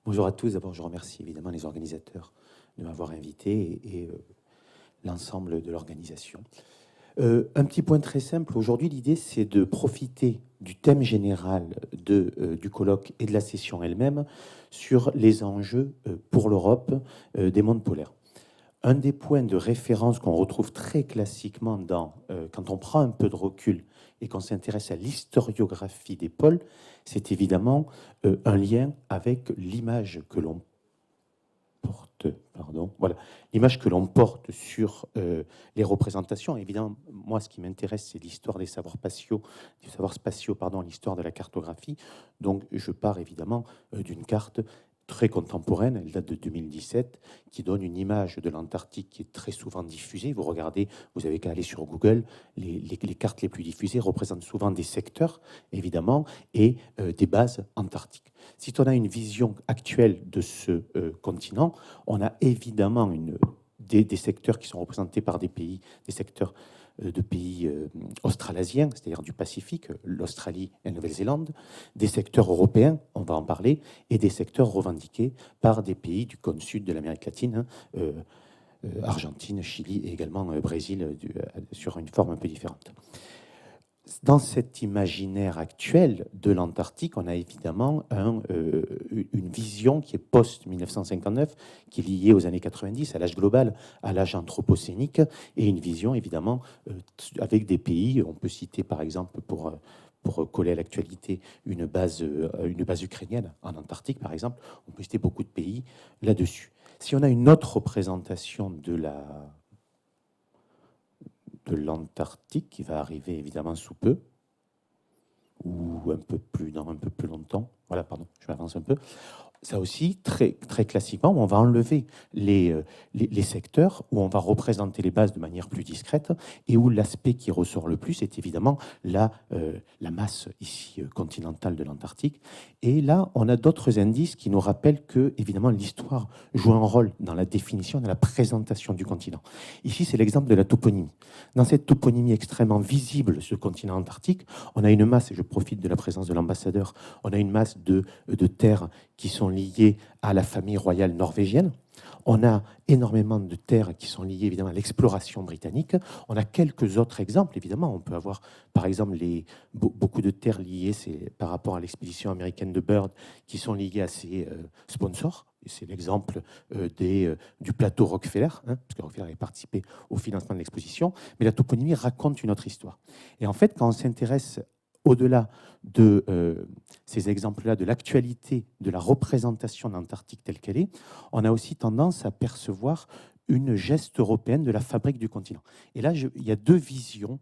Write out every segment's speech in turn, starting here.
Bonjour à tous. D'abord, je remercie évidemment les organisateurs de m'avoir invité et l'ensemble de l'organisation. Un petit point très simple. Aujourd'hui, l'idée, c'est de profiter du thème général du colloque et de la session elle-même sur les enjeux pour l'Europe des mondes polaires. Un des points de référence qu'on retrouve très classiquement quand on prend un peu de recul et qu'on s'intéresse à l'historiographie des pôles, c'est évidemment un lien avec l'image que l'on voilà, l'image que l'on porte sur les représentations. Évidemment, moi, ce qui m'intéresse, c'est l'histoire des savoirs spatiaux, l'histoire de la cartographie. Donc, je pars évidemment d'une carte très contemporaine, elle date de 2017, qui donne une image de l'Antarctique qui est très souvent diffusée. Vous regardez, vous avez qu'à aller sur Google, les cartes les plus diffusées représentent souvent des secteurs, évidemment, et des bases antarctiques. Si on a une vision actuelle de ce continent, on a évidemment des secteurs qui sont représentés par des pays, des secteurs de pays australasiens, c'est-à-dire du Pacifique, l'Australie et la Nouvelle-Zélande, des secteurs européens, on va en parler, et des secteurs revendiqués par des pays du cône sud de l'Amérique latine, Argentine, Chili et également Brésil, sur une forme un peu différente. Dans cet imaginaire actuel de l'Antarctique, on a évidemment une vision qui est post-1959, qui est liée aux années 90, à l'âge global, à l'âge anthropocénique, et une vision évidemment avec des pays. On peut citer par exemple, pour coller à l'actualité, une base ukrainienne en Antarctique, par exemple. On peut citer beaucoup de pays là-dessus. Si on a une autre représentation de l'Antarctique qui va arriver évidemment sous peu, ou dans un peu plus longtemps. Voilà, pardon, je m'avance un peu. Ça aussi, très, très classiquement, on va enlever les secteurs, où on va représenter les bases de manière plus discrète, et où l'aspect qui ressort le plus est évidemment la masse ici continentale de l'Antarctique. Et là, on a d'autres indices qui nous rappellent que, évidemment, l'histoire joue un rôle dans la définition, dans la présentation du continent. Ici, c'est l'exemple de la toponymie. Dans cette toponymie extrêmement visible, ce continent antarctique, on a une masse, et je profite de la présence de l'ambassadeur, on a une masse de terres qui sont liées à la famille royale norvégienne. On a énormément de terres qui sont liées évidemment à l'exploration britannique. On a quelques autres exemples, évidemment. On peut avoir, par exemple, beaucoup de terres liées par rapport à l'expédition américaine de Byrd, qui sont liées à ses sponsors. Et c'est l'exemple du plateau Rockefeller, parce que Rockefeller avait participé au financement de l'exposition. Mais la toponymie raconte une autre histoire. Et en fait, quand on s'intéresse au-delà de ces exemples-là, de l'actualité, de la représentation d'Antarctique telle qu'elle est, on a aussi tendance à percevoir une geste européenne de la fabrique du continent. Et là, il y a deux visions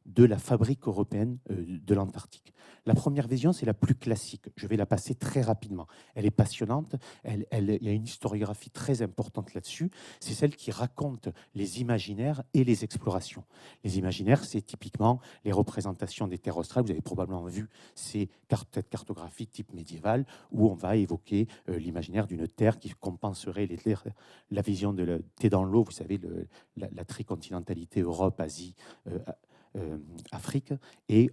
de la fabrique européenne de l'Antarctique. La première vision, c'est la plus classique. Je vais la passer très rapidement. Elle est passionnante. Il y a une historiographie très importante là-dessus. C'est celle qui raconte les imaginaires et les explorations. Les imaginaires, c'est typiquement les représentations des terres australes. Vous avez probablement vu cette cartographie type médiévale où on va évoquer l'imaginaire d'une terre qui compenserait la vision de la thé dans l'eau. Vous savez, la tricontinentalité Europe, Asie, Afrique, et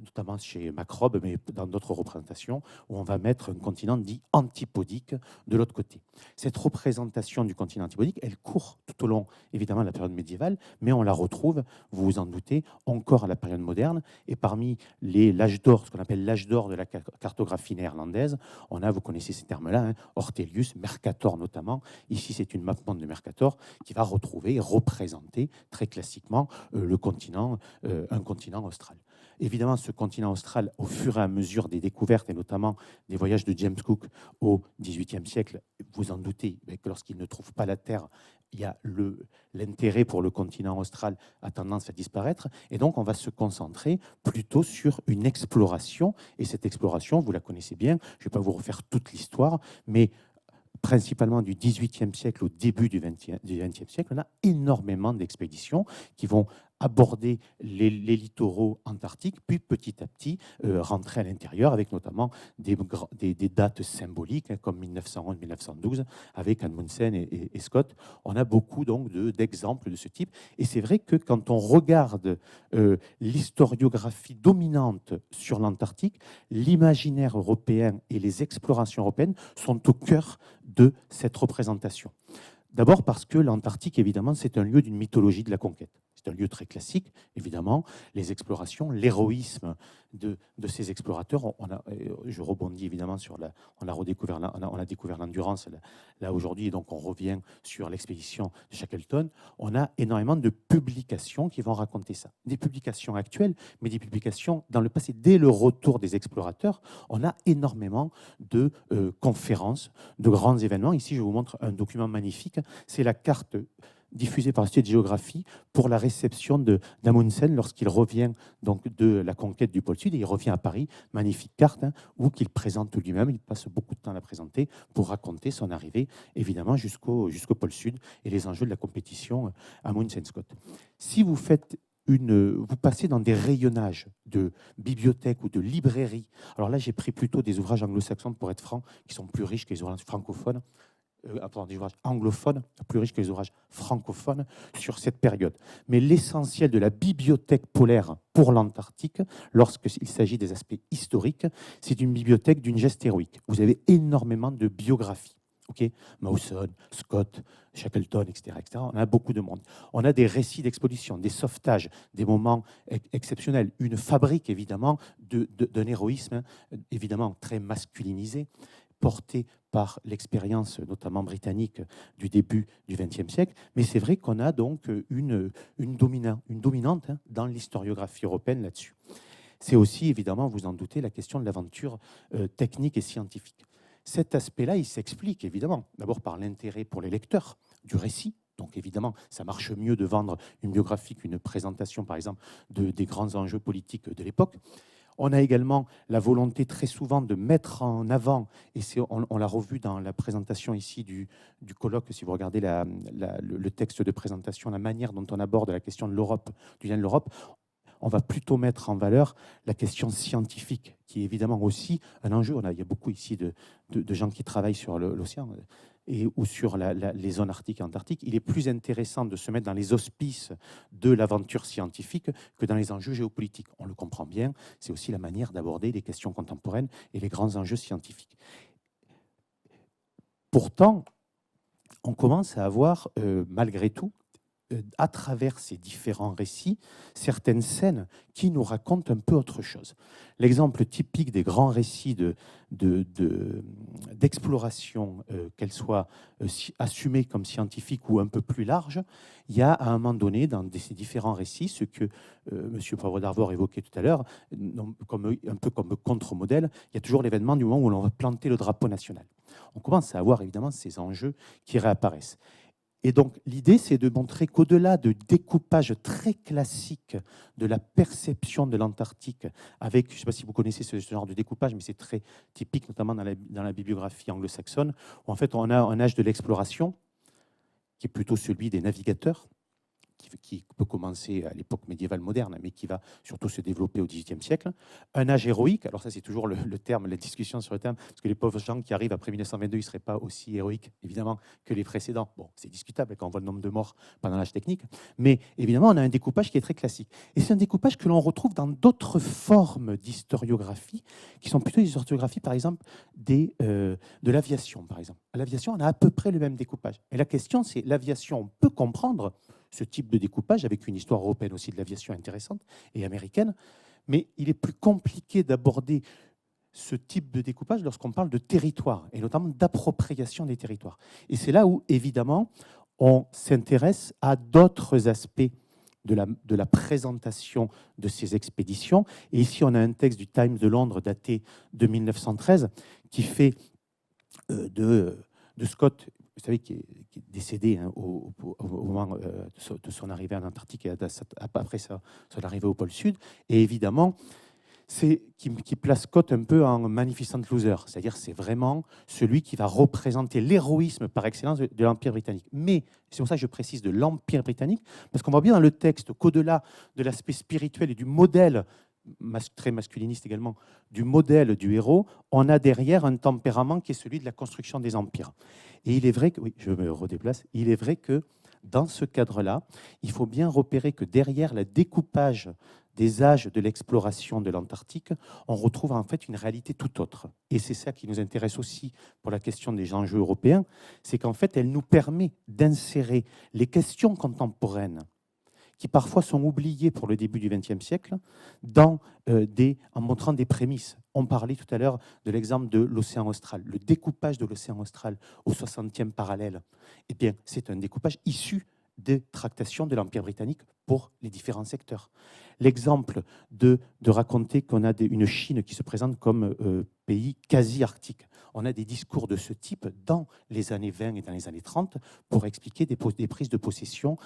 notamment chez Macrobe, mais dans d'autres représentations, où on va mettre un continent dit antipodique de l'autre côté. Cette représentation du continent antipodique, elle court tout au long, évidemment, de la période médiévale, mais on la retrouve, vous vous en doutez, encore à la période moderne, et parmi l'âge d'or, ce qu'on appelle l'âge d'or de la cartographie néerlandaise, on a, vous connaissez ces termes-là, Ortelius, Mercator notamment. Ici, c'est une map-monde de Mercator qui va retrouver et représenter très classiquement un continent austral. Évidemment, ce continent austral, au fur et à mesure des découvertes, et notamment des voyages de James Cook au XVIIIe siècle, vous en doutez, que lorsqu'il ne trouve pas la Terre, il y a l'intérêt pour le continent austral a tendance à disparaître. Et donc, on va se concentrer plutôt sur une exploration. Et cette exploration, vous la connaissez bien, je ne vais pas vous refaire toute l'histoire, mais principalement du XVIIIe siècle au début du XXe siècle, on a énormément d'expéditions qui vont aborder les littoraux antarctiques, puis petit à petit rentrer à l'intérieur avec notamment des dates symboliques hein, comme 1911-1912 avec Amundsen et Scott. On a beaucoup donc d'exemples de ce type. Et c'est vrai que quand on regarde l'historiographie dominante sur l'Antarctique, l'imaginaire européen et les explorations européennes sont au cœur de cette représentation. D'abord parce que l'Antarctique, évidemment, c'est un lieu d'une mythologie de la conquête. C'est un lieu très classique, évidemment. Les explorations, l'héroïsme de ces explorateurs. Je rebondis évidemment sur on a découvert l'Endurance là aujourd'hui, et donc on revient sur l'expédition de Shackleton. On a énormément de publications qui vont raconter ça. Des publications actuelles, mais des publications dans le passé. Dès le retour des explorateurs, on a énormément de conférences, de grands événements. Ici, je vous montre un document magnifique. C'est la carte diffusée par l'Institut de géographie pour la réception d'Amundsen lorsqu'il revient donc de la conquête du pôle Sud, et il revient à Paris, magnifique carte, hein, où qu'il présente lui-même, il passe beaucoup de temps à la présenter pour raconter son arrivée, évidemment, jusqu'au pôle Sud et les enjeux de la compétition Amundsen-Scott. Si vous faites vous passez dans des rayonnages de bibliothèques ou de librairies, alors là j'ai pris plutôt des ouvrages anglo-saxons pour être franc, qui sont plus riches que les ouvrages francophones, des ouvrages anglophones, plus riches que les ouvrages francophones sur cette période. Mais l'essentiel de la bibliothèque polaire pour l'Antarctique, lorsqu'il s'agit des aspects historiques, c'est une bibliothèque d'une geste héroïque. Vous avez énormément de biographies. Okay, Mawson, Scott, Shackleton, etc., etc. On a beaucoup de monde. On a des récits d'expédition, des sauvetages, des moments exceptionnels. Une fabrique, évidemment, d'un héroïsme, évidemment, très masculinisé, porté par l'expérience notamment britannique du début du XXe siècle. Mais c'est vrai qu'on a donc une dominante hein, dans l'historiographie européenne là-dessus. C'est aussi, évidemment, vous en doutez, la question de l'aventure technique et scientifique. Cet aspect-là, il s'explique évidemment, d'abord par l'intérêt pour les lecteurs du récit. Donc évidemment, ça marche mieux de vendre une biographie qu'une présentation, par exemple, des grands enjeux politiques de l'époque. On a également la volonté très souvent de mettre en avant, et on l'a revu dans la présentation ici du colloque, si vous regardez le texte de présentation, la manière dont on aborde la question de l'Europe, du lien de l'Europe, on va plutôt mettre en valeur la question scientifique, qui est évidemment aussi un enjeu. Il y a beaucoup ici de gens qui travaillent sur l'océan ou sur les zones arctiques et antarctiques. Il est plus intéressant de se mettre dans les auspices de l'aventure scientifique que dans les enjeux géopolitiques. On le comprend bien, c'est aussi la manière d'aborder les questions contemporaines et les grands enjeux scientifiques. Pourtant, on commence à avoir, malgré tout, à travers ces différents récits, certaines scènes qui nous racontent un peu autre chose. L'exemple typique des grands récits d'exploration, qu'elles soient assumées comme scientifiques ou un peu plus larges, il y a à un moment donné, dans ces différents récits, ce que M. Poivre d'Arvor évoquait tout à l'heure, un peu comme contre-modèle, il y a toujours l'événement du moment où l'on va planter le drapeau national. On commence à avoir évidemment ces enjeux qui réapparaissent. Et donc, l'idée, c'est de montrer qu'au-delà de découpage très classique de la perception de l'Antarctique, avec, je ne sais pas si vous connaissez ce genre de découpage, mais c'est très typique, notamment dans la bibliographie anglo-saxonne, où en fait, on a un âge de l'exploration, qui est plutôt celui des navigateurs, qui peut commencer à l'époque médiévale moderne, mais qui va surtout se développer au XVIIIe siècle. Un âge héroïque, alors ça c'est toujours le terme, la discussion sur le terme, parce que les pauvres gens qui arrivent après 1922, ils ne seraient pas aussi héroïques, évidemment, que les précédents. Bon, c'est discutable quand on voit le nombre de morts pendant l'âge technique, mais évidemment, on a un découpage qui est très classique. Et c'est un découpage que l'on retrouve dans d'autres formes d'historiographie, qui sont plutôt des historiographies, par exemple, de l'aviation, par exemple. À l'aviation, on a à peu près le même découpage. Et la question, c'est, l'aviation, on peut comprendre ce type de découpage, avec une histoire européenne aussi de l'aviation intéressante et américaine, mais il est plus compliqué d'aborder ce type de découpage lorsqu'on parle de territoire, et notamment d'appropriation des territoires. Et c'est là où, évidemment, on s'intéresse à d'autres aspects de la présentation de ces expéditions. Et ici, on a un texte du Times de Londres daté de 1913 qui fait de Scott, vous savez, qui est décédé hein, au moment de son arrivée en Antarctique et après son arrivée au pôle Sud. Et évidemment, qui place Scott un peu en magnificent loser, c'est-à-dire c'est vraiment celui qui va représenter l'héroïsme par excellence de l'Empire britannique. Mais c'est pour ça que je précise de l'Empire britannique, parce qu'on voit bien dans le texte qu'au-delà de l'aspect spirituel et du modèle, très masculiniste également, du modèle du héros, on a derrière un tempérament qui est celui de la construction des empires. Et il est vrai que, oui, je me redéplace, il est vrai que dans ce cadre-là, il faut bien repérer que derrière le découpage des âges de l'exploration de l'Antarctique, on retrouve en fait une réalité tout autre. Et c'est ça qui nous intéresse aussi pour la question des enjeux européens, c'est qu'en fait, elle nous permet d'insérer les questions contemporaines qui parfois sont oubliées pour le début du XXe siècle, en montrant des prémices. On parlait tout à l'heure de l'exemple de l'océan austral. Le découpage de l'océan austral au 60e parallèle, eh bien, c'est un découpage issu des tractations de l'Empire britannique pour les différents secteurs. L'exemple de raconter qu'on a une Chine qui se présente comme pays quasi-arctique. On a des discours de ce type dans les années 20 et dans les années 30 pour expliquer des prises de possession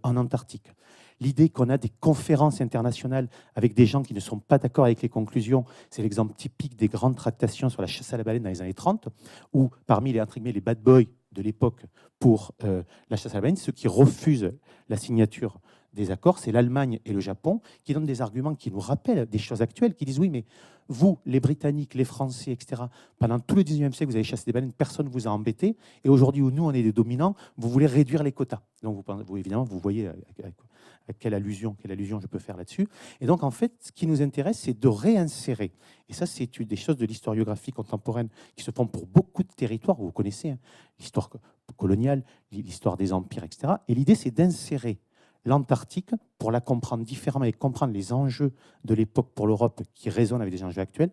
en Antarctique. L'idée qu'on a des conférences internationales avec des gens qui ne sont pas d'accord avec les conclusions, c'est l'exemple typique des grandes tractations sur la chasse à la baleine dans les années 30, où parmi les bad boys de l'époque pour la chasse à la baleine, ceux qui refusent la signature des accords, c'est l'Allemagne et le Japon qui donnent des arguments qui nous rappellent des choses actuelles, qui disent oui, mais vous, les Britanniques, les Français, etc., pendant tout le 19e siècle, vous avez chassé des baleines, personne ne vous a embêté, et aujourd'hui où nous, on est des dominants, vous voulez réduire les quotas. Donc, évidemment, vous voyez à quelle allusion je peux faire là-dessus. Et donc, en fait, ce qui nous intéresse, c'est de réinsérer. Et ça, c'est des choses de l'historiographie contemporaine qui se font pour beaucoup de territoires. Vous connaissez hein, l'histoire coloniale, l'histoire des empires, etc. Et l'idée, c'est d'insérer l'Antarctique pour la comprendre différemment et comprendre les enjeux de l'époque pour l'Europe qui résonnent avec les enjeux actuels,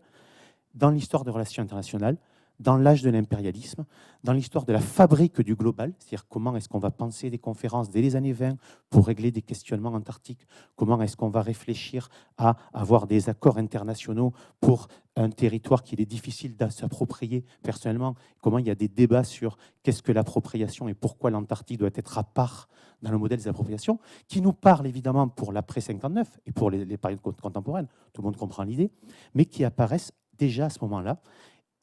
dans l'histoire des relations internationales, dans l'âge de l'impérialisme, dans l'histoire de la fabrique du global, c'est-à-dire comment est-ce qu'on va penser des conférences dès les années 20 pour régler des questionnements antarctiques, comment est-ce qu'on va réfléchir à avoir des accords internationaux pour un territoire qu'il est difficile de s'approprier personnellement, comment il y a des débats sur qu'est-ce que l'appropriation et pourquoi l'Antarctique doit être à part dans le modèle des appropriations, qui nous parle évidemment pour l'après-59 et pour les périodes contemporaines, tout le monde comprend l'idée, mais qui apparaissent déjà à ce moment-là,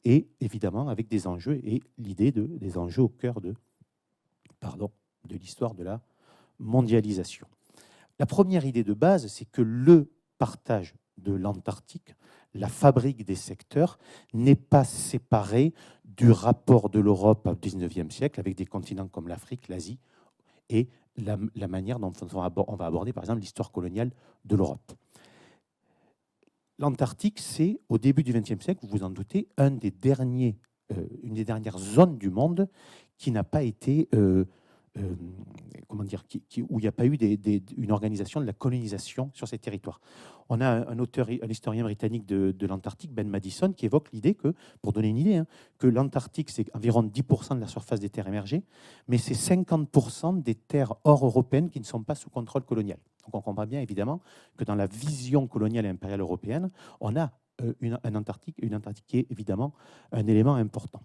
et évidemment avec des enjeux, et l'idée des enjeux au cœur de l'histoire de la mondialisation. La première idée de base, c'est que le partage de l'Antarctique, la fabrique des secteurs, n'est pas séparé du rapport de l'Europe au XIXe siècle avec des continents comme l'Afrique, l'Asie, et la manière dont on va aborder, par exemple, l'histoire coloniale de l'Europe. L'Antarctique, c'est, au début du XXe siècle, vous vous en doutez, une des dernières zones du monde qui n'a pas été, où il n'y a pas eu une organisation de la colonisation sur ces territoires. On a un historien britannique de l'Antarctique, Ben Madison, qui évoque l'idée que, pour donner une idée, hein, que l'Antarctique, c'est environ 10% de la surface des terres émergées, mais c'est 50% des terres hors européennes qui ne sont pas sous contrôle colonial. Donc on comprend bien, évidemment, que dans la vision coloniale et impériale européenne, on a une Antarctique qui est évidemment un élément important.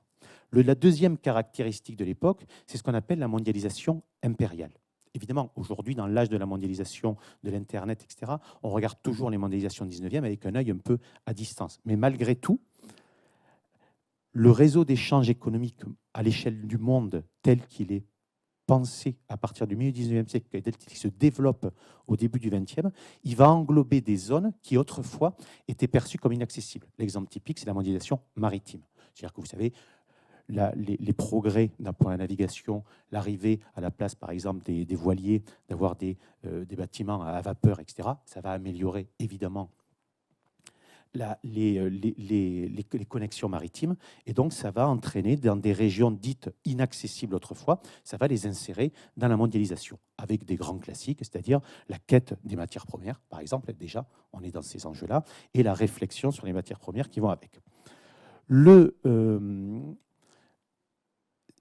La deuxième caractéristique de l'époque, c'est ce qu'on appelle la mondialisation impériale. Évidemment, aujourd'hui, dans l'âge de la mondialisation, de l'Internet, etc., on regarde toujours les mondialisations 19e avec un œil un peu à distance. Mais malgré tout, le réseau d'échanges économiques à l'échelle du monde tel qu'il est pensé à partir du milieu du 19e siècle, tel qu'il se développe au début du 20e, il va englober des zones qui autrefois étaient perçues comme inaccessibles. L'exemple typique, c'est la mondialisation maritime. C'est-à-dire que vous savez, les progrès d'un point de navigation, l'arrivée à la place, par exemple, des voiliers, d'avoir des bâtiments à vapeur, etc., ça va améliorer évidemment les connexions maritimes, et donc ça va entraîner dans des régions dites inaccessibles autrefois, ça va les insérer dans la mondialisation, avec des grands classiques, c'est-à-dire la quête des matières premières, par exemple, déjà, on est dans ces enjeux-là, et la réflexion sur les matières premières qui vont avec.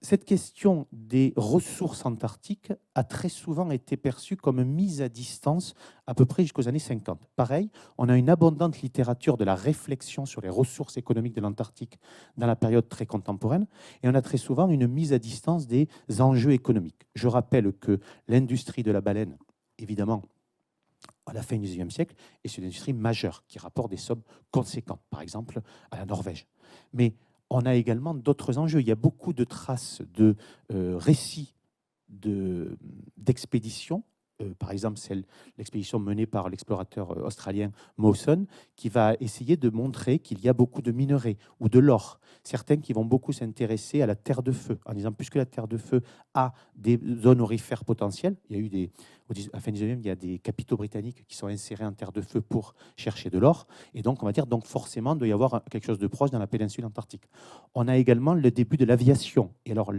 Cette question des ressources antarctiques a très souvent été perçue comme mise à distance à peu près jusqu'aux années 50. Pareil, on a une abondante littérature de la réflexion sur les ressources économiques de l'Antarctique dans la période très contemporaine, et on a très souvent une mise à distance des enjeux économiques. Je rappelle que l'industrie de la baleine, évidemment, à la fin du XIXe siècle, et c'est une industrie majeure qui rapporte des sommes conséquentes, par exemple à la Norvège. Mais on a également d'autres enjeux. Il y a beaucoup de traces de récits d'expéditions. Par exemple, l'expédition menée par l'explorateur australien Mawson, qui va essayer de montrer qu'il y a beaucoup de minerais ou de l'or. Certains qui vont beaucoup s'intéresser à la terre de feu, en disant puisque la terre de feu a des zones aurifères potentielles, il y a eu à la fin du 19e, il y a des capitaux britanniques qui sont insérés en terre de feu pour chercher de l'or. Et donc, on va dire, donc forcément, il doit y avoir quelque chose de proche dans la péninsule antarctique. On a également le début de l'aviation. Et alors,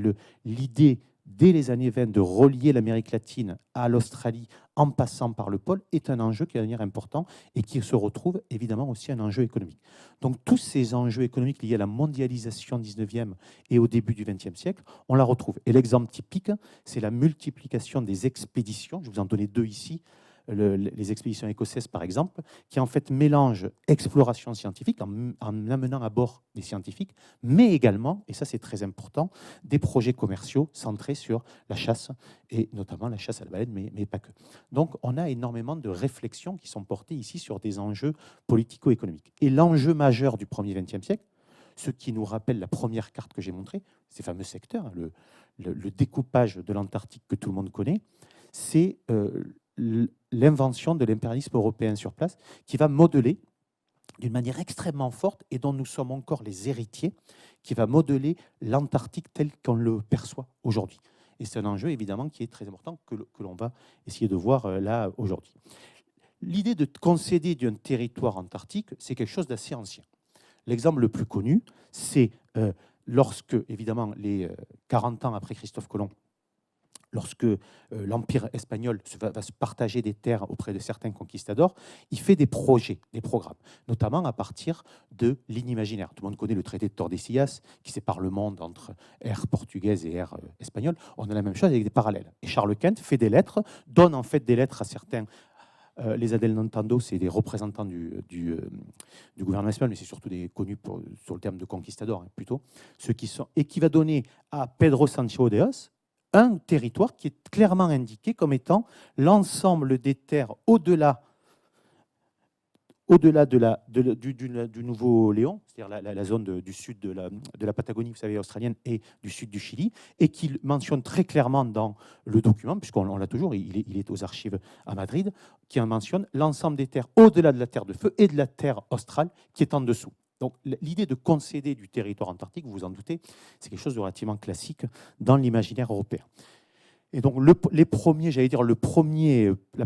l'idée dès les années 20 de relier l'Amérique latine à l'Australie en passant par le pôle est un enjeu qui va devenir important et qui se retrouve évidemment aussi un enjeu économique. Donc tous ces enjeux économiques liés à la mondialisation 19e et au début du 20e siècle, on la retrouve. Et l'exemple typique, c'est la multiplication des expéditions. Je vous en donnais deux ici. Les expéditions écossaises, par exemple, qui en fait mélangent exploration scientifique en amenant à bord des scientifiques, mais également, et ça c'est très important, des projets commerciaux centrés sur la chasse, et notamment la chasse à la baleine, mais pas que. Donc on a énormément de réflexions qui sont portées ici sur des enjeux politico-économiques. Et l'enjeu majeur du 1er XXe siècle, ce qui nous rappelle la première carte que j'ai montrée, ces fameux secteurs, le découpage de l'Antarctique que tout le monde connaît, c'est l'invention de l'impérialisme européen sur place qui va modeler d'une manière extrêmement forte et dont nous sommes encore les héritiers, qui va modeler l'Antarctique tel qu'on le perçoit aujourd'hui. Et c'est un enjeu évidemment qui est très important que l'on va essayer de voir là aujourd'hui. L'idée de concéder d'un territoire antarctique, c'est quelque chose d'assez ancien. L'exemple le plus connu, c'est lorsque, évidemment, les 40 ans après Christophe Colomb, lorsque l'Empire espagnol va se partager des terres auprès de certains conquistadors, il fait des projets, des programmes, notamment à partir de l'inimaginaire. Tout le monde connaît le traité de Tordesillas, qui sépare le monde entre ère portugaise et ère espagnole. On a la même chose avec des parallèles. Et Charles Quint fait des lettres, donne en fait des lettres à certains. Les adelantando, c'est des représentants du gouvernement espagnol, mais c'est surtout des connus sur le terme de conquistador, hein, plutôt, ceux qui sont, et qui va donner à Pedro Sancho Deos un territoire qui est clairement indiqué comme étant l'ensemble des terres au-delà du Nouveau-Léon, c'est-à-dire la zone du sud de la Patagonie, vous savez, australienne, et du sud du Chili, et qu'il mentionne très clairement dans le document, puisqu'on l'a toujours, il est aux archives à Madrid, qui en mentionne l'ensemble des terres au-delà de la terre de feu et de la terre australe qui est en dessous. Donc l'idée de concéder du territoire antarctique, vous vous en doutez, c'est quelque chose de relativement classique dans l'imaginaire européen. Et donc la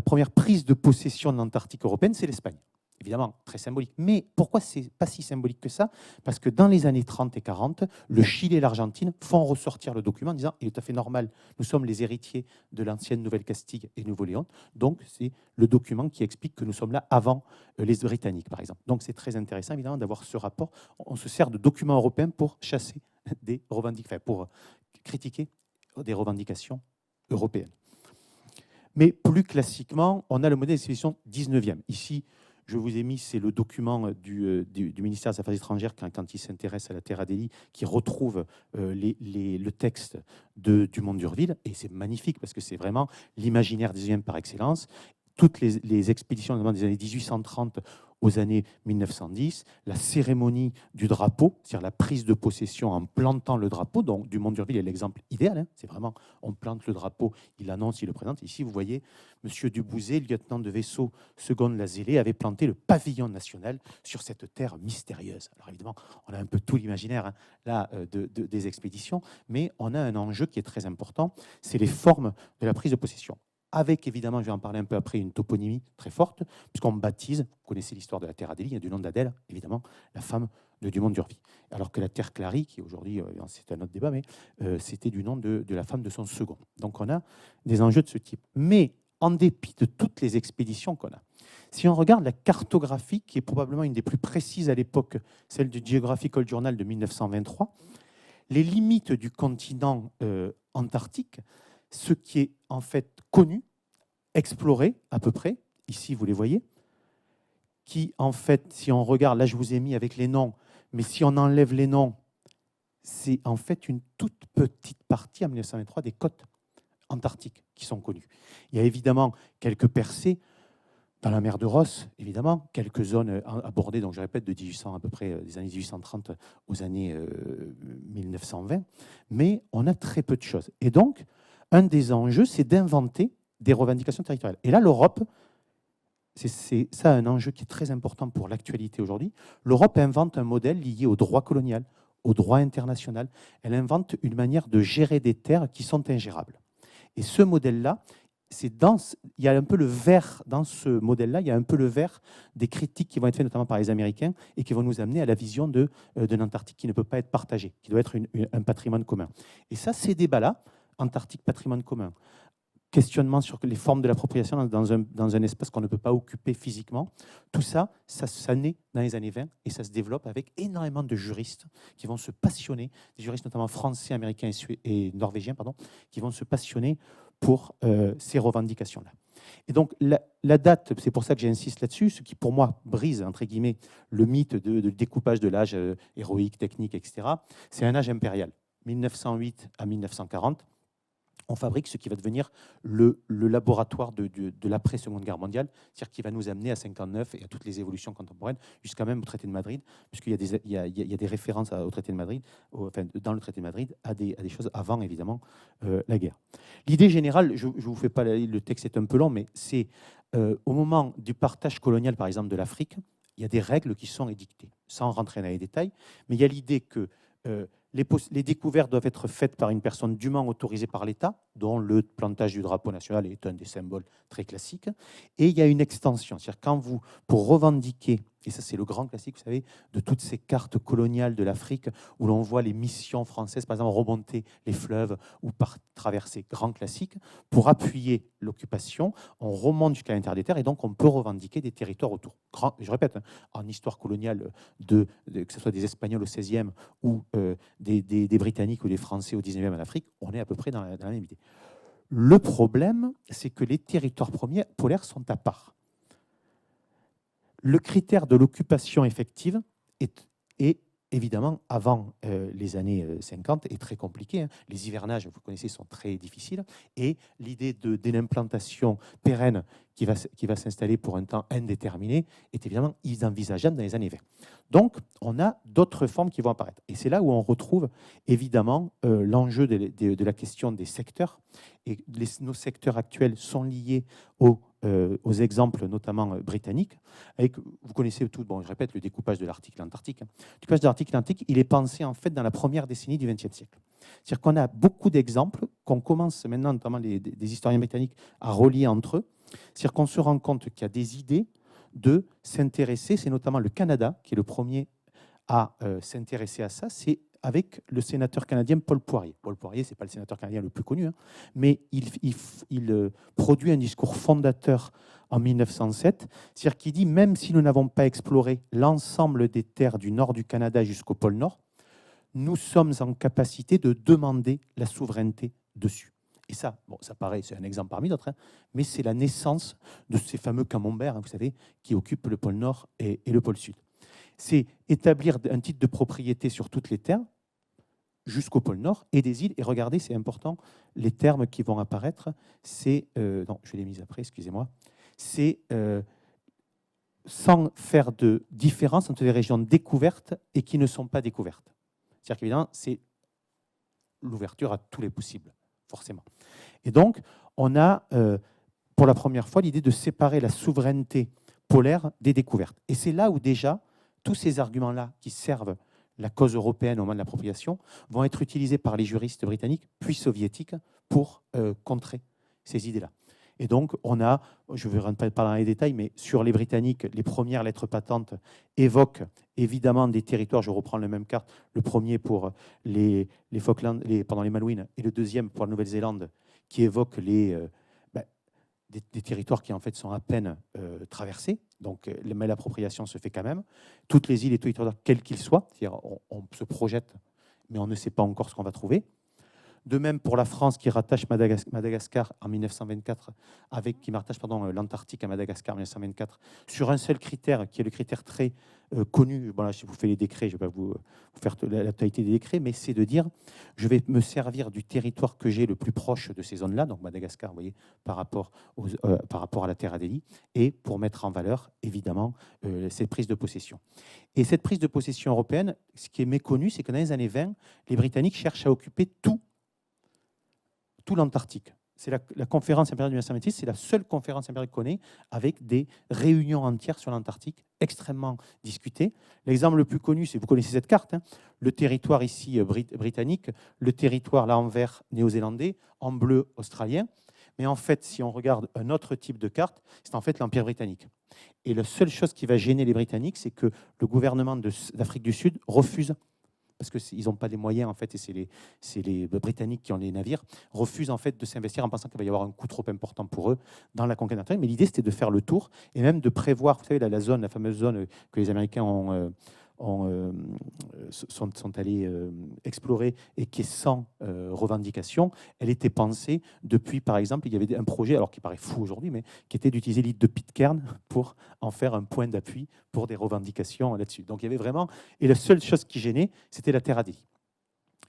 première prise de possession de l'Antarctique européenne, c'est l'Espagne. Évidemment, très symbolique. Mais pourquoi c'est pas si symbolique que ça? Parce que dans les années 30 et 40, le Chili et l'Argentine font ressortir le document en disant il est tout à fait normal, nous sommes les héritiers de l'ancienne Nouvelle-Castille et Nouveau-Léon. Donc c'est le document qui explique que nous sommes là avant les Britanniques, par exemple. Donc c'est très intéressant, évidemment, d'avoir ce rapport. On se sert de documents européens pour chasser des revendications, enfin, pour critiquer des revendications européennes. Mais plus classiquement, on a le modèle d'expédition 19e. Ici, je vous ai mis, c'est le document du ministère des Affaires étrangères quand il s'intéresse à la Terra Delhi, qui retrouve le texte du Dumont d'Urville. Et c'est magnifique parce que c'est vraiment l'imaginaire 19e par excellence. Toutes les expéditions, notamment des années 1830 aux années 1910, la cérémonie du drapeau, c'est-à-dire la prise de possession en plantant le drapeau. Donc, Dumont d'Urville est l'exemple idéal. Hein, c'est vraiment, on plante le drapeau, il l'annonce, il le présente. Ici, vous voyez, M. Dubouzet, lieutenant de vaisseau seconde la Zélée, avait planté le pavillon national sur cette terre mystérieuse. Alors évidemment, on a un peu tout l'imaginaire hein, là des expéditions, mais on a un enjeu qui est très important, c'est les formes de la prise de possession. Avec, évidemment, je vais en parler un peu après, une toponymie très forte, puisqu'on baptise, vous connaissez l'histoire de la Terre Adélie, il y a du nom d'Adèle, évidemment, la femme de Dumont d'Urville. Alors que la Terre Clary, qui aujourd'hui, c'est un autre débat, mais c'était du nom de la femme de son second. Donc on a des enjeux de ce type. Mais en dépit de toutes les expéditions qu'on a, si on regarde la cartographie, qui est probablement une des plus précises à l'époque, celle du Geographical Journal de 1923, les limites du continent antarctique, ce qui est en fait connu, exploré à peu près, ici vous les voyez, qui en fait, si on regarde, là je vous ai mis avec les noms, mais si on enlève les noms, c'est en fait une toute petite partie en 1923 des côtes antarctiques qui sont connues. Il y a évidemment quelques percées, Dans la mer de Ross, évidemment, quelques zones abordées, donc je répète, de 1800 à peu près, des années 1830 aux années 1920, mais on a très peu de choses. Et donc, un des enjeux, c'est d'inventer des revendications territoriales. Et là, l'Europe, c'est ça un enjeu qui est très important pour l'actualité aujourd'hui. L'Europe invente un modèle lié au droit colonial, au droit international. Elle invente une manière de gérer des terres qui sont ingérables. Et ce modèle-là, il y a un peu le vert dans ce modèle-là, il y a un peu le vert des critiques qui vont être faites notamment par les Américains et qui vont nous amener à la vision de l'Antarctique qui ne peut pas être partagée, qui doit être un patrimoine commun. Et ça, ces débats-là, Antarctique, patrimoine commun, questionnement sur les formes de l'appropriation dans un espace qu'on ne peut pas occuper physiquement, tout ça, ça naît dans les années 20 et ça se développe avec énormément de juristes qui vont se passionner, des juristes notamment français, américains et norvégiens, pardon, qui vont se passionner pour ces revendications-là. Et donc, la date, c'est pour ça que j'insiste là-dessus, ce qui pour moi brise, entre guillemets, le mythe de découpage de l'âge héroïque, technique, etc., c'est un âge impérial, 1908 à 1940. On fabrique ce qui va devenir le laboratoire de l'après-Seconde Guerre mondiale, c'est-à-dire qui va nous amener à 59 et à toutes les évolutions contemporaines, jusqu'à même au traité de Madrid, puisqu'il y a des références au traité de Madrid, dans le traité de Madrid, à des choses avant, évidemment, la guerre. L'idée générale, je ne vous fais pas, le texte est un peu long, mais c'est au moment du partage colonial, par exemple, de l'Afrique, il y a des règles qui sont édictées, sans rentrer dans les détails, mais il y a l'idée que les découvertes doivent être faites par une personne dûment autorisée par l'État, dont le plantage du drapeau national est un des symboles très classiques. Et il y a une extension. C'est-à-dire quand vous, pour revendiquer, et ça c'est le grand classique, vous savez, de toutes ces cartes coloniales de l'Afrique, où l'on voit les missions françaises, par exemple, remonter les fleuves ou traverser, grand classique, pour appuyer l'occupation, on remonte jusqu'à l'intérieur des terres, et donc on peut revendiquer des territoires autour. Je répète, en histoire coloniale, que ce soit des Espagnols au XVIe ou des Britanniques ou des Français au XIXe en Afrique, on est à peu près dans la même idée. Le problème, c'est que les territoires premiers polaires sont à part. Le critère de l'occupation effective est évidemment, avant les années 50, est très compliqué. Hein. Les hivernages, vous connaissez, sont très difficiles. Et l'idée d'une implantation pérenne qui va s'installer pour un temps indéterminé est évidemment inenvisageable dans les années 20. Donc, on a d'autres formes qui vont apparaître. Et c'est là où on retrouve évidemment l'enjeu de la question des secteurs. Et nos secteurs actuels sont liés aux exemples notamment britanniques. Vous connaissez tout, bon, je répète, le découpage de l'Arctique et l'Antarctique. Le découpage de l'Arctique et l'Antarctique, il est pensé en fait dans la première décennie du XXe siècle. C'est-à-dire qu'on a beaucoup d'exemples qu'on commence maintenant, notamment des historiens britanniques, à relier entre eux. C'est-à-dire qu'on se rend compte qu'il y a des idées de s'intéresser, c'est notamment le Canada qui est le premier à s'intéresser à ça, c'est avec le sénateur canadien Paul Poirier. Paul Poirier, ce n'est pas le sénateur canadien le plus connu, hein, mais il produit un discours fondateur en 1907, c'est-à-dire qu'il dit, même si nous n'avons pas exploré l'ensemble des terres du nord du Canada jusqu'au pôle Nord, nous sommes en capacité de demander la souveraineté dessus. Et ça, bon, ça paraît, c'est un exemple parmi d'autres, hein, mais c'est la naissance de ces fameux camemberts, hein, vous savez, qui occupent le pôle Nord et le pôle Sud. C'est établir un titre de propriété sur toutes les terres jusqu'au pôle Nord et des îles. Et regardez, c'est important, les termes qui vont apparaître, c'est... non, je les ai mis après, excusez-moi. C'est sans faire de différence entre les régions découvertes et qui ne sont pas découvertes. C'est-à-dire qu'évidemment, c'est l'ouverture à tous les possibles, forcément. Et donc, on a, pour la première fois, l'idée de séparer la souveraineté polaire des découvertes. Et c'est là où déjà, tous ces arguments-là qui servent la cause européenne au moment de l'appropriation vont être utilisés par les juristes britanniques puis soviétiques pour contrer ces idées-là. Et donc, on a, je ne vais rentrer pas dans les détails, mais sur les Britanniques, les premières lettres patentes évoquent évidemment des territoires, je reprends la même carte, le premier pour les Falklands, pendant les Malouines, et le deuxième pour la Nouvelle-Zélande, qui évoquent des territoires qui en fait sont à peine traversés, donc mais l'appropriation se fait quand même. Toutes les îles et territoires, quels qu'ils soient, c'est-à-dire on se projette, mais on ne sait pas encore ce qu'on va trouver. De même pour la France qui rattache Madagascar en 1924, qui rattache l'Antarctique à Madagascar en 1924, sur un seul critère, qui est le critère très connu. Bon, là, si vous faites les décrets, je ne vais pas vous faire la totalité des décrets, mais c'est de dire, je vais me servir du territoire que j'ai le plus proche de ces zones-là, donc Madagascar, vous voyez, par rapport à la Terre Adélie, et pour mettre en valeur, évidemment, cette prise de possession. Et cette prise de possession européenne, ce qui est méconnu, c'est que dans les années 20, les Britanniques cherchent à occuper tout l'Antarctique. C'est la conférence impériale de 1926, c'est la seule conférence impériale qu'on ait avec des réunions entières sur l'Antarctique, extrêmement discutées. L'exemple le plus connu, c'est, vous connaissez cette carte, hein, le territoire ici britannique, le territoire là en vert néo-zélandais, en bleu australien. Mais en fait, si on regarde un autre type de carte, c'est en fait l'Empire britannique. Et la seule chose qui va gêner les Britanniques, c'est que le gouvernement d'Afrique du Sud refuse, parce qu'ils n'ont pas les moyens, en fait, et c'est les Britanniques qui ont les navires, refusent en fait de s'investir en pensant qu'il va y avoir un coût trop important pour eux dans la conquête d'Antarctique. Mais l'idée, c'était de faire le tour et même de prévoir, vous savez, la fameuse zone que les Américains sont allés explorer et qui est sans revendication. Elle était pensée depuis, par exemple, il y avait un projet, alors qui paraît fou aujourd'hui, mais qui était d'utiliser l'île de Pitcairn pour en faire un point d'appui pour des revendications là-dessus. Donc il y avait vraiment... Et la seule chose qui gênait, c'était la Terre Adélie.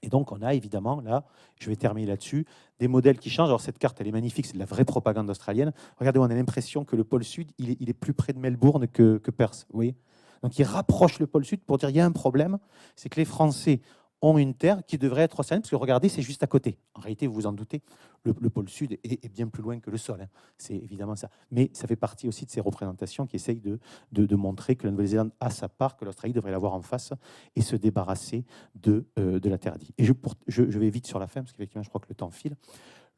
Et donc, on a évidemment, là, je vais terminer là-dessus, des modèles qui changent. Alors, cette carte, elle est magnifique, c'est de la vraie propagande australienne. Regardez, on a l'impression que le pôle Sud, il est plus près de Melbourne que Perth, vous voyez. Donc, il rapproche le pôle Sud pour dire qu'il y a un problème, c'est que les Français ont une terre qui devrait être océanique, parce que regardez, c'est juste à côté. En réalité, vous vous en doutez, le pôle Sud est bien plus loin que le sol. Hein. C'est évidemment ça. Mais ça fait partie aussi de ces représentations qui essayent de montrer que la Nouvelle-Zélande a sa part, que l'Australie devrait l'avoir en face et se débarrasser de la Terre Adélie. Et je vais vite sur la fin, parce qu'effectivement, je crois que le temps file.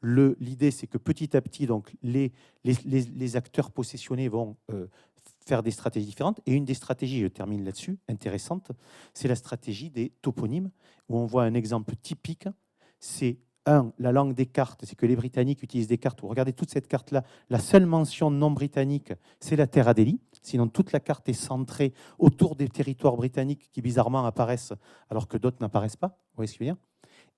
L'idée, c'est que petit à petit, donc, les acteurs possessionnés vont faire des stratégies différentes. Et une des stratégies, je termine là-dessus, intéressante, c'est la stratégie des toponymes, où on voit un exemple typique, c'est la langue des cartes, c'est que les Britanniques utilisent des cartes. Regardez toute cette carte-là, la seule mention non britannique, c'est la Terre Adélie. Sinon, toute la carte est centrée autour des territoires britanniques qui, bizarrement, apparaissent alors que d'autres n'apparaissent pas. Vous voyez ce que je veux dire ?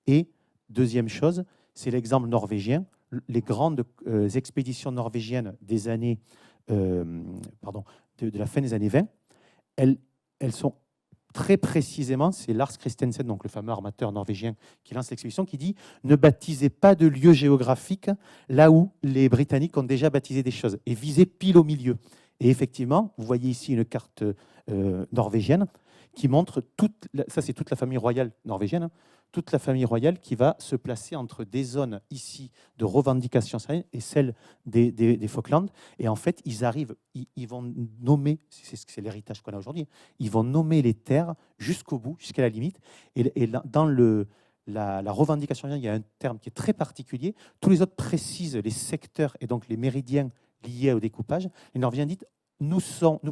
Et deuxième chose, c'est l'exemple norvégien. Les grandes expéditions norvégiennes des années, de la fin des années 20, elles sont très précisément, c'est Lars Christensen, donc le fameux armateur norvégien qui lance l'expédition, qui dit « Ne baptisez pas de lieux géographiques là où les Britanniques ont déjà baptisé des choses et visez pile au milieu ». Et effectivement, vous voyez ici une carte norvégienne qui montre, ça c'est toute la famille royale norvégienne, hein, toute la famille royale qui va se placer entre des zones ici de revendication et celles des Falklands. Et en fait, ils arrivent, ils vont nommer, c'est l'héritage qu'on a aujourd'hui, ils vont nommer les terres jusqu'au bout, jusqu'à la limite. Et dans la revendication, il y a un terme qui est très particulier. Tous les autres précisent les secteurs et donc les méridiens liés au découpage. Les Norvégiens disent, nous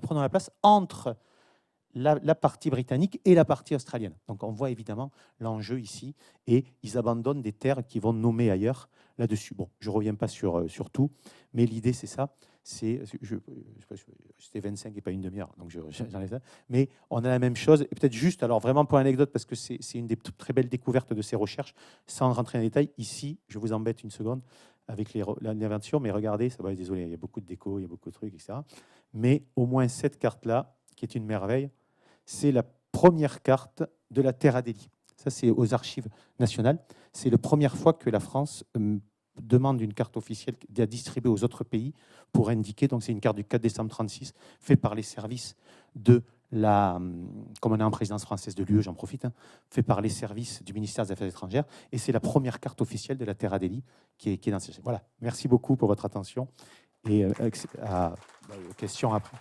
prenons la place entre la partie britannique et la partie australienne. Donc on voit évidemment l'enjeu ici, et ils abandonnent des terres qu'ils vont nommer ailleurs là-dessus. Bon, je ne reviens pas sur tout, mais l'idée c'est ça. C'était 25 et pas une demi-heure, donc j'enlève ça. Mais on a la même chose, et peut-être juste, alors vraiment pour l'anecdote, parce que c'est une des très belles découvertes de ces recherches, sans rentrer dans les détails, ici, je vous embête une seconde avec l'invention, mais regardez, ça va, désolé, il y a beaucoup de déco, il y a beaucoup de trucs, etc. Mais au moins cette carte-là, qui est une merveille, c'est la première carte de la Terre Adélie. Ça, c'est aux archives nationales. C'est la première fois que la France demande une carte officielle à distribuer aux autres pays pour indiquer. Donc, c'est une carte du 4 décembre 1936, faite par les services de comme on est en présidence française de l'UE, j'en profite, hein, fait par les services du ministère des Affaires étrangères. Et c'est la première carte officielle de la Terre Adélie qui est dans cette. Voilà. Merci beaucoup pour votre attention et aux questions après.